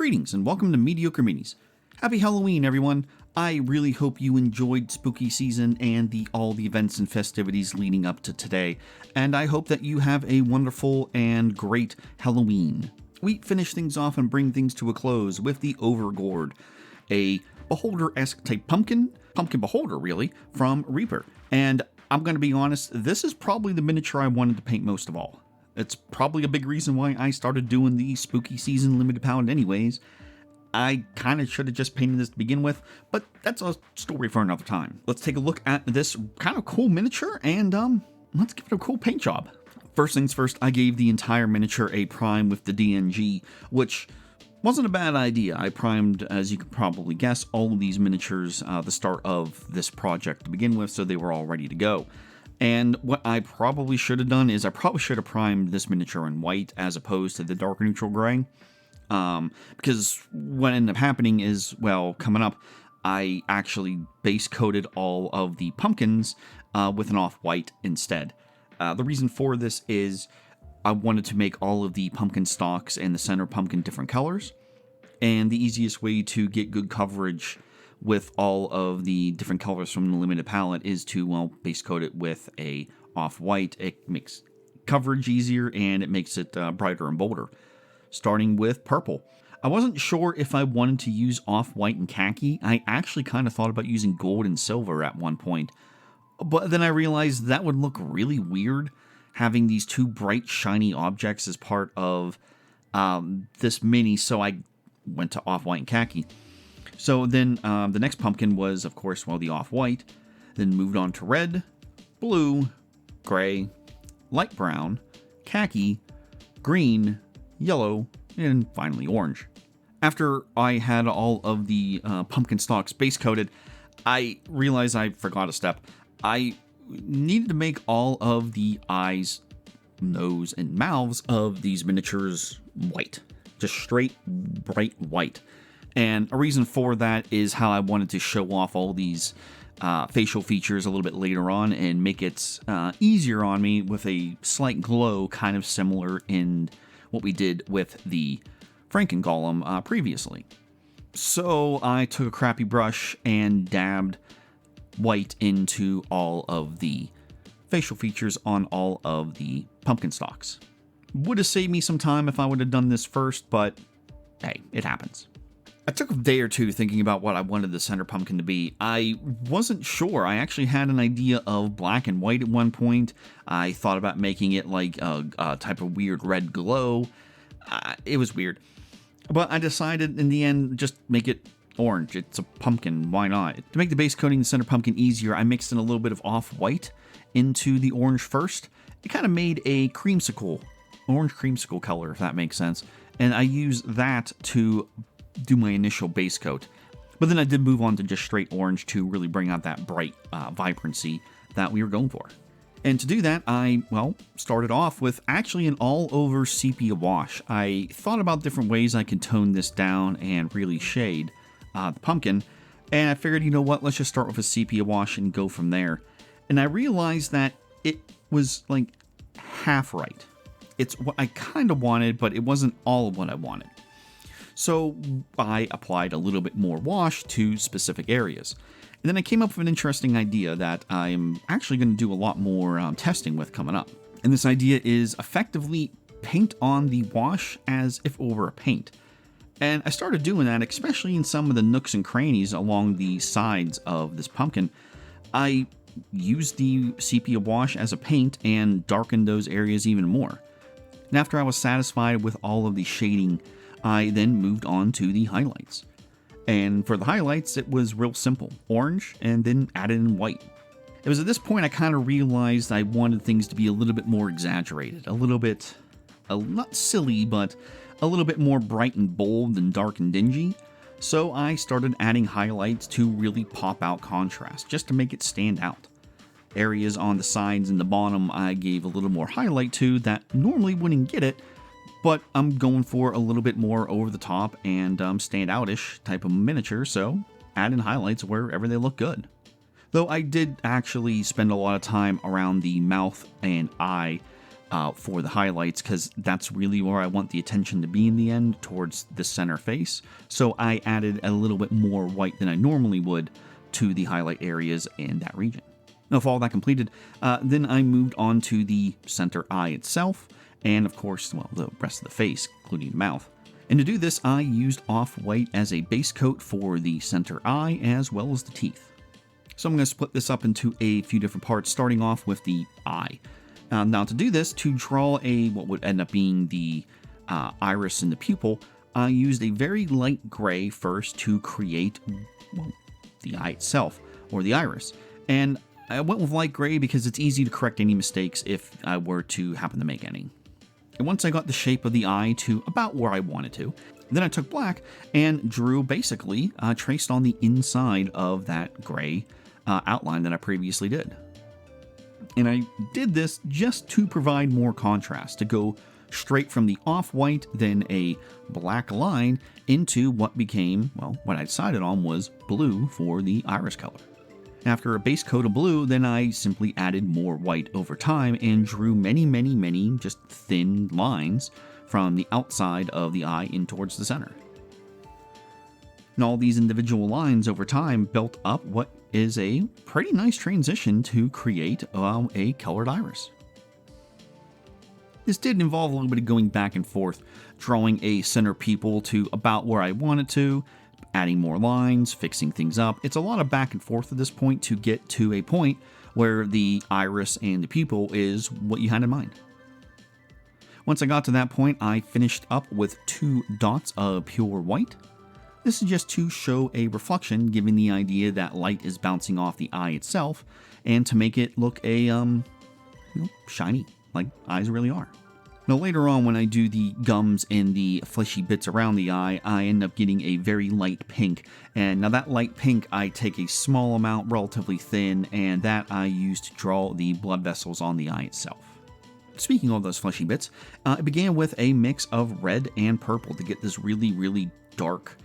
Greetings and welcome to Mediocre Minis. Happy Halloween, everyone. I really hope you enjoyed spooky season and all the events and festivities leading up to today, and I hope that you have a wonderful and great Halloween. We finish things off and bring things to a close with the Overgourd, a beholder-esque type pumpkin beholder really, from Reaper. And I'm going to be honest, this is probably the miniature I wanted to paint most of all. It's probably a big reason why I started doing the spooky season limited palette anyways. I kind of should have just painted this to begin with, but that's a story for another time. Let's take a look at this kind of cool miniature and let's give it a cool paint job. First things first, I gave the entire miniature a prime with the DNG, which wasn't a bad idea. I primed, as you could probably guess, all of these miniatures the start of this project to begin with, so they were all ready to go. And what I probably should have done is I probably should have primed this miniature in white as opposed to the dark neutral gray. Because what ended up happening is, well, coming up, I actually base coated all of the pumpkins with an off-white instead. The reason for this is I wanted to make all of the pumpkin stalks and the center pumpkin different colors. And the easiest way to get good coverage with all of the different colors from the limited palette is to, well, base coat it with a off-white. It makes coverage easier and it makes it brighter and bolder. Starting with purple. I wasn't sure if I wanted to use off-white and khaki. I actually kind of thought about using gold and silver at one point. But then I realized that would look really weird, having these two bright, shiny objects as part of this mini, so I went to off-white and khaki. So then the next pumpkin was, of course, well, the off-white, then moved on to red, blue, gray, light brown, khaki, green, yellow, and finally orange. After I had all of the pumpkin stalks base coated, I realized I forgot a step. I needed to make all of the eyes, nose, and mouths of these miniatures white. Just straight, bright white. And a reason for that is how I wanted to show off all these facial features a little bit later on and make it easier on me with a slight glow, kind of similar in what we did with the Franken Golem previously. So I took a crappy brush and dabbed white into all of the facial features on all of the pumpkin stalks. Would have saved me some time if I would have done this first, but hey, it happens. I took a day or two thinking about what I wanted the center pumpkin to be. I wasn't sure. I actually had an idea of black and white at one point. I thought about making it like a type of weird red glow. It was weird. But I decided in the end, just make it orange. It's a pumpkin. Why not? To make the base coating the center pumpkin easier, I mixed in a little bit of off-white into the orange first. It kind of made a creamsicle, orange creamsicle color, if that makes sense. And I used that to do my initial base coat. But then I did move on to just straight orange to really bring out that bright vibrancy that we were going for. And to do that, I, well, started off with actually an all-over sepia wash. I thought about different ways I could tone this down and really shade the pumpkin. And I figured, you know what, let's just start with a sepia wash and go from there. And I realized that it was like half right. It's what I kind of wanted, but it wasn't all of what I wanted. So I applied a little bit more wash to specific areas. And then I came up with an interesting idea that I'm actually going to do a lot more testing with coming up. And this idea is effectively paint on the wash as if it were a paint. And I started doing that, especially in some of the nooks and crannies along the sides of this pumpkin. I used the sepia wash as a paint and darkened those areas even more. And after I was satisfied with all of the shading, I then moved on to the highlights. And for the highlights, it was real simple. Orange, and then added in white. It was at this point I kind of realized I wanted things to be a little bit more exaggerated. A little bit, not silly, but a little bit more bright and bold than dark and dingy. So I started adding highlights to really pop out contrast, just to make it stand out. Areas on the sides and the bottom I gave a little more highlight to that normally wouldn't get it, but I'm going for a little bit more over the top and standout-ish type of miniature, so add in highlights wherever they look good. Though I did actually spend a lot of time around the mouth and eye for the highlights, because that's really where I want the attention to be in the end, towards the center face. So I added a little bit more white than I normally would to the highlight areas in that region. Now, with all that completed, then I moved on to the center eye itself, and of course, well, the rest of the face, including the mouth. And to do this, I used off-white as a base coat for the center eye as well as the teeth. So I'm going to split this up into a few different parts, starting off with the eye. Now to do this, to draw what would end up being the iris and the pupil, I used a very light gray first to create, well, the eye itself, or the iris. And I went with light gray because it's easy to correct any mistakes if I were to happen to make any. And once I got the shape of the eye to about where I wanted to, then I took black and drew, basically, traced on the inside of that gray outline that I previously did. And I did this just to provide more contrast, to go straight from the off-white, then a black line, into what became, well, what I decided on was blue for the iris color. After a base coat of blue, then I simply added more white over time and drew many just thin lines from the outside of the eye in towards the center. And all these individual lines over time built up what is a pretty nice transition to create a colored iris. This did involve a little bit of going back and forth, drawing a center pupil to about where I wanted to, adding more lines, fixing things up. It's a lot of back and forth at this point to get to a point where the iris and the pupil is what you had in mind. Once I got to that point, I finished up with 2 dots of pure white. This is just to show a reflection, giving the idea that light is bouncing off the eye itself, and to make it look shiny, like eyes really are. Now later on, when I do the gums and the fleshy bits around the eye, I end up getting a very light pink. And now that light pink, I take a small amount, relatively thin, and that I use to draw the blood vessels on the eye itself. Speaking of those fleshy bits, it began with a mix of red and purple to get this really dark,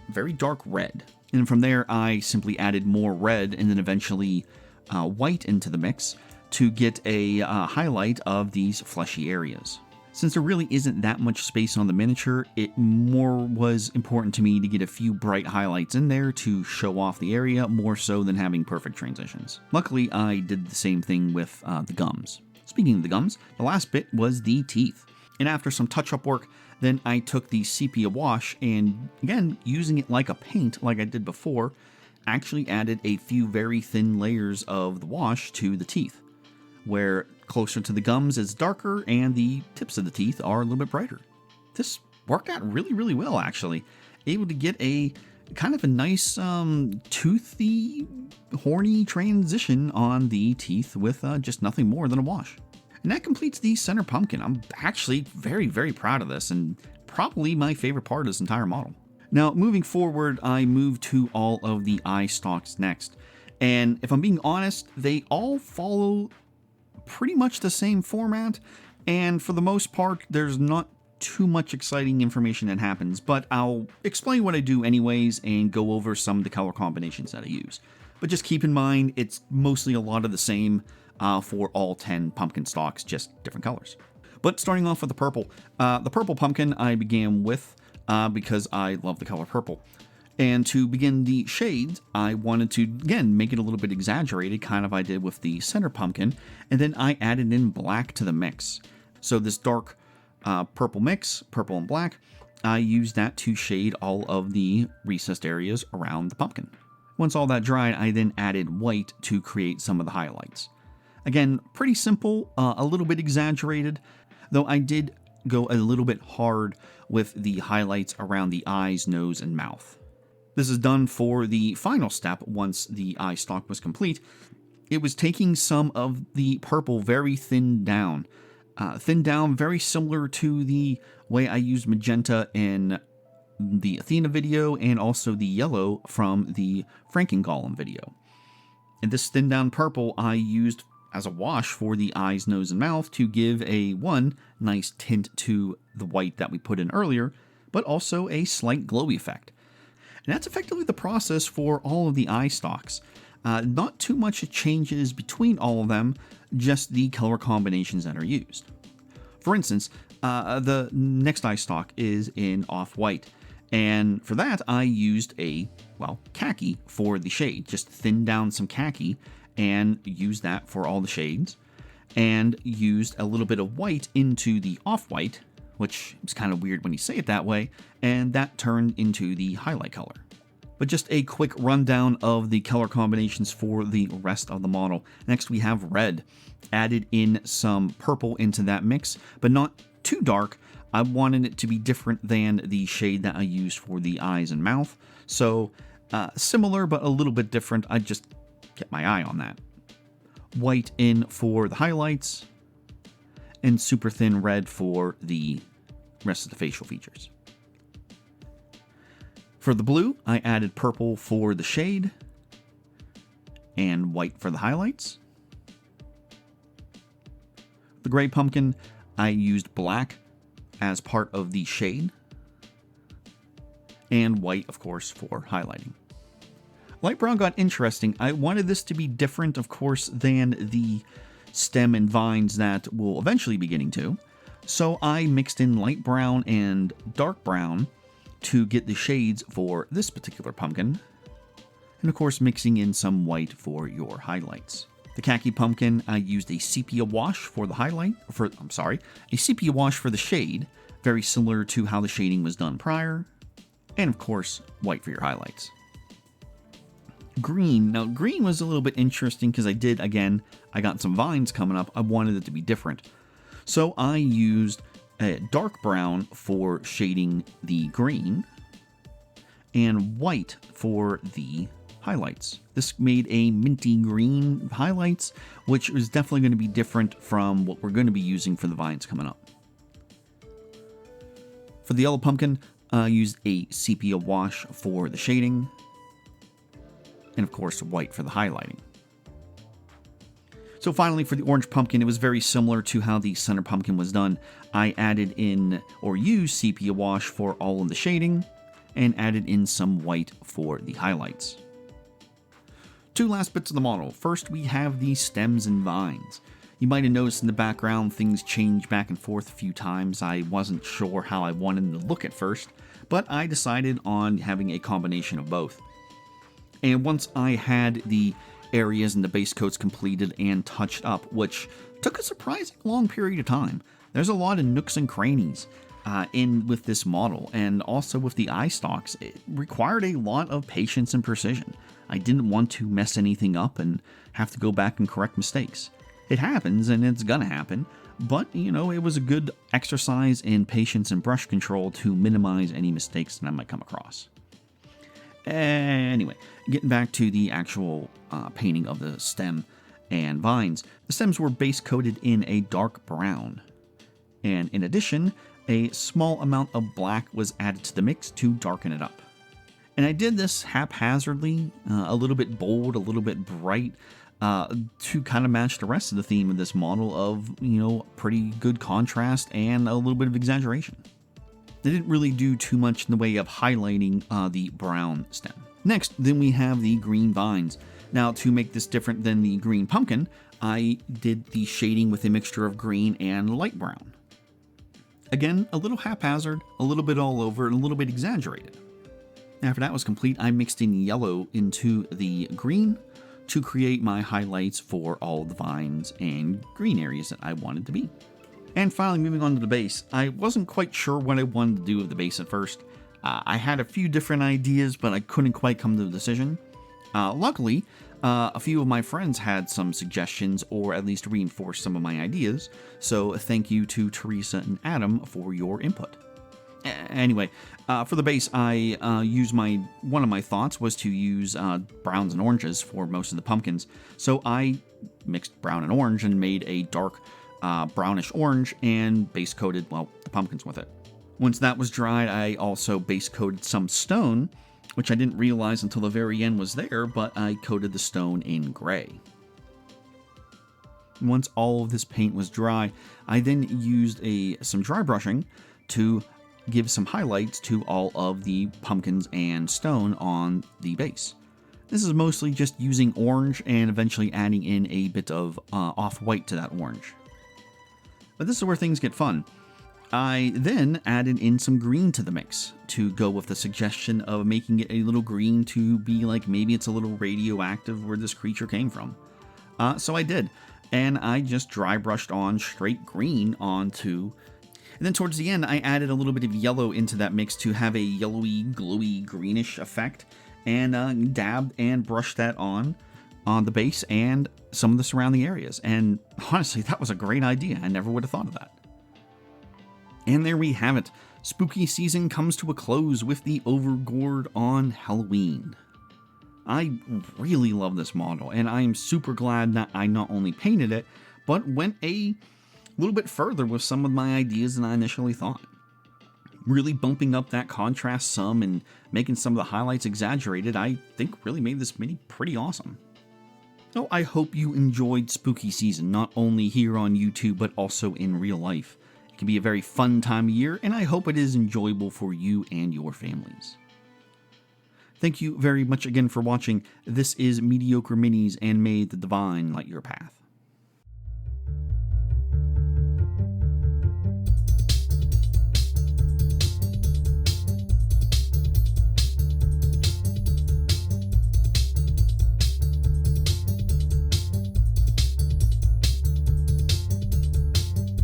very dark red. And from there, I simply added more red and then eventually white into the mix to get a highlight of these fleshy areas. Since there really isn't that much space on the miniature, it more was important to me to get a few bright highlights in there to show off the area, more so than having perfect transitions. Luckily, I did the same thing with the gums. Speaking of the gums, the last bit was the teeth. And after some touch-up work, then I took the sepia wash and, again, using it like a paint like I did before, actually added a few very thin layers of the wash to the teeth, where closer to the gums is darker and the tips of the teeth are a little bit brighter. This worked out really well, actually. Able to get a kind of a nice toothy, horny transition on the teeth with just nothing more than a wash. And that completes the center pumpkin. I'm actually very proud of this, and probably my favorite part of this entire model. Now, moving forward, I move to all of the eye stalks next. And if I'm being honest, they all follow pretty much the same format, and for the most part, there's not too much exciting information that happens, but I'll explain what I do anyways and go over some of the color combinations that I use. But just keep in mind, it's mostly a lot of the same for all 10 pumpkin stalks, just different colors. But starting off with the purple pumpkin I began with because I love the color purple. And to begin the shades, I wanted to, again, make it a little bit exaggerated, kind of I did with the center pumpkin, and then I added in black to the mix. So this dark purple mix, purple and black, I used that to shade all of the recessed areas around the pumpkin. Once all that dried, I then added white to create some of the highlights. Again, pretty simple, a little bit exaggerated, though I did go a little bit hard with the highlights around the eyes, nose, and mouth. This is done for the final step once the eye stalk was complete. It was taking some of the purple very thinned down very similar to the way I used magenta in the Athena video and also the yellow from the Frankengolem video. And this thinned down purple I used as a wash for the eyes, nose, and mouth to give a nice tint to the white that we put in earlier, but also a slight glowy effect. And that's effectively the process for all of the eye stalks. Not too much changes between all of them, just the color combinations that are used. For instance, the next eye stock is in off-white, and for that I used khaki for the shade. Just thinned down some khaki and used that for all the shades, and used a little bit of white into the off-white, which is kind of weird when you say it that way, and that turned into the highlight color. But just a quick rundown of the color combinations for the rest of the model. Next we have red. Added in some purple into that mix, but not too dark. I wanted it to be different than the shade that I used for the eyes and mouth. So similar, but a little bit different. I just kept my eye on that. White in for the highlights, and super thin red for the rest of the facial features. For the blue, I added purple for the shade, and white for the highlights. The gray pumpkin, I used black as part of the shade, and white, of course, for highlighting. Light brown got interesting. I wanted this to be different, of course, than the stem and vines that we'll eventually be getting to, so I mixed in light brown and dark brown to get the shades for this particular pumpkin, and of course mixing in some white for your highlights. The khaki pumpkin, I used a sepia wash for the a sepia wash for the shade, very similar to how the shading was done prior, and of course, white for your highlights. Green. Now, green was a little bit interesting because I got some vines coming up. I wanted it to be different. So I used a dark brown for shading the green, and white for the highlights. This made a minty green highlights, which is definitely going to be different from what we're going to be using for the vines coming up. For the yellow pumpkin, I used a sepia wash for the shading, and of course white for the highlighting. So finally, for the orange pumpkin, it was very similar to how the center pumpkin was done. I added in, or used, sepia wash for all of the shading, and added in some white for the highlights. Two last bits of the model. First, we have the stems and vines. You might have noticed in the background things change back and forth a few times. I wasn't sure how I wanted them to look at first, but I decided on having a combination of both. And once I had the areas and the base coats completed and touched up, which took a surprising long period of time, there's a lot of nooks and crannies with this model, and also with the eye stalks. It required a lot of patience and precision. I didn't want to mess anything up and have to go back and correct mistakes. It happens, and it's gonna happen, but it was a good exercise in patience and brush control to minimize any mistakes that I might come across. Anyway, getting back to the actual painting of the stem and vines. The stems were base coated in a dark brown, and in addition, a small amount of black was added to the mix to darken it up. And I did this haphazardly, a little bit bold, a little bit bright, to kind of match the rest of the theme of this model of, pretty good contrast and a little bit of exaggeration. They didn't really do too much in the way of highlighting the brown stem. Next, then we have the green vines. Now, to make this different than the green pumpkin, I did the shading with a mixture of green and light brown. Again, a little haphazard, a little bit all over, and a little bit exaggerated. After that was complete, I mixed in yellow into the green to create my highlights for all the vines and green areas that I wanted to be. And finally, moving on to the base. I wasn't quite sure what I wanted to do with the base at first. I had a few different ideas, but I couldn't quite come to a decision. Luckily, a few of my friends had some suggestions, or at least reinforced some of my ideas, so thank you to Teresa and Adam for your input. Anyway, for the base, I one of my thoughts was to use browns and oranges for most of the pumpkins, so I mixed brown and orange and made a dark brownish orange and base coated, the pumpkins with it. Once that was dried, I also base coated some stone, which I didn't realize until the very end was there, but I coated the stone in gray. Once all of this paint was dry, I then used some dry brushing to give some highlights to all of the pumpkins and stone on the base. This is mostly just using orange and eventually adding in a bit of off-white to that orange. But this is where things get fun. I then added in some green to the mix to go with the suggestion of making it a little green to be like maybe it's a little radioactive where this creature came from. So I did, and I just dry brushed on straight green onto, and then towards the end I added a little bit of yellow into that mix to have a yellowy, glowy, greenish effect, and dabbed and brushed that on the base and some of the surrounding areas. And honestly, that was a great idea. I never would have thought of that. And there we have it. Spooky season comes to a close with the Overgourd on Halloween. I really love this model, and I am super glad that I not only painted it, but went a little bit further with some of my ideas than I initially thought. Really bumping up that contrast some and making some of the highlights exaggerated, I think really made this mini pretty awesome. So I hope you enjoyed Spooky Season, not only here on YouTube, but also in real life. It can be a very fun time of year, and I hope it is enjoyable for you and your families. Thank you very much again for watching. This is Mediocre Minis, and may the divine light your path.